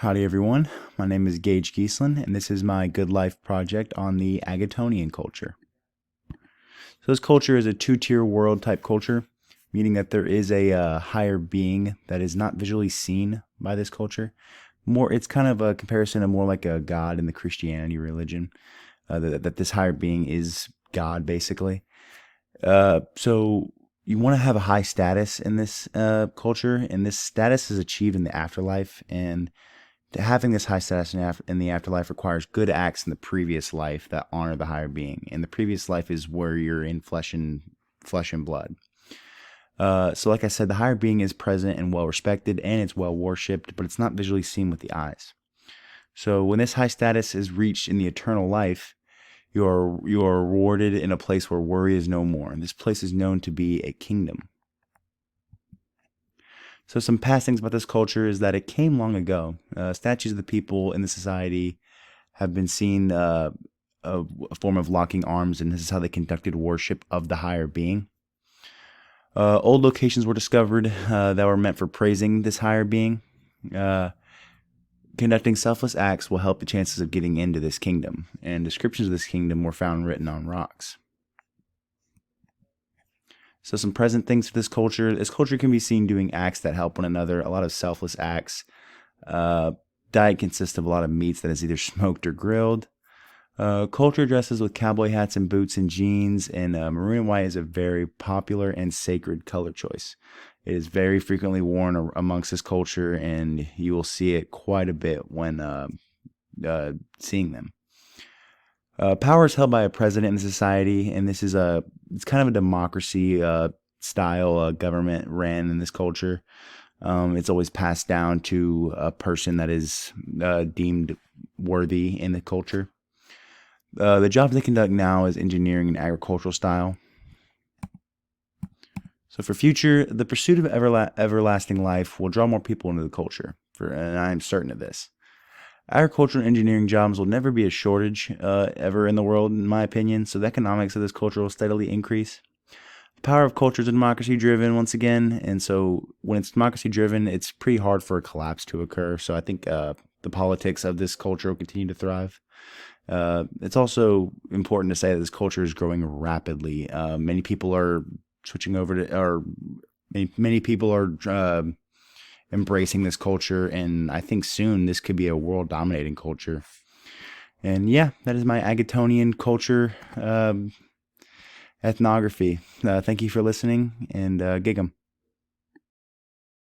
Howdy everyone, my name is Gage Geeslin, and this is my Good Life project on the Agatonian culture. So this culture is a two-tier world type culture, meaning that there is a higher being that is not visually seen by this culture. It's kind of a comparison of more like a god in the Christianity religion, that this higher being is God basically. So you want to have a high status in this culture, and this status is achieved in the afterlife, and having this high status in the afterlife requires good acts in the previous life that honor the higher being. And the previous life is where you're in flesh and blood. So like I said, the higher being is present and well respected, and it's well worshipped, but it's not visually seen with the eyes. So when this high status is reached in the eternal life, you are rewarded in a place where worry is no more. And this place is known to be a kingdom. So some past things about this culture is that it came long ago. Statues of the people in the society have been seen a form of locking arms, and this is how they conducted worship of the higher being. Old locations were discovered that were meant for praising this higher being. Conducting selfless acts will help the chances of getting into this kingdom, and descriptions of this kingdom were found written on rocks. So some present things for this culture. This culture can be seen doing acts that help one another, a lot of selfless acts. Diet consists of a lot of meats that is either smoked or grilled. Culture dresses with cowboy hats and boots and jeans, and maroon and white is a very popular and sacred color choice. It is very frequently worn amongst this culture, and you will see it quite a bit when seeing them. Power is held by a president in the society, and it's kind of a democracy style government ran in this culture. It's always passed down to a person that is deemed worthy in the culture. The jobs they conduct now is engineering and agricultural style. So for future, the pursuit of everlasting life will draw more people into the culture, and I'm certain of this. Agriculture and engineering jobs will never be a shortage ever in the world, in my opinion, so the economics of this culture will steadily increase. The power of culture is democracy-driven, once again, and so when it's democracy-driven, it's pretty hard for a collapse to occur, so I think the politics of this culture will continue to thrive. It's also important to say that this culture is growing rapidly. Many people are switching over to, or many people are embracing this culture, and I think soon this could be a world-dominating culture. And yeah, that is my Agatonian culture ethnography. Thank you for listening, and gig 'em.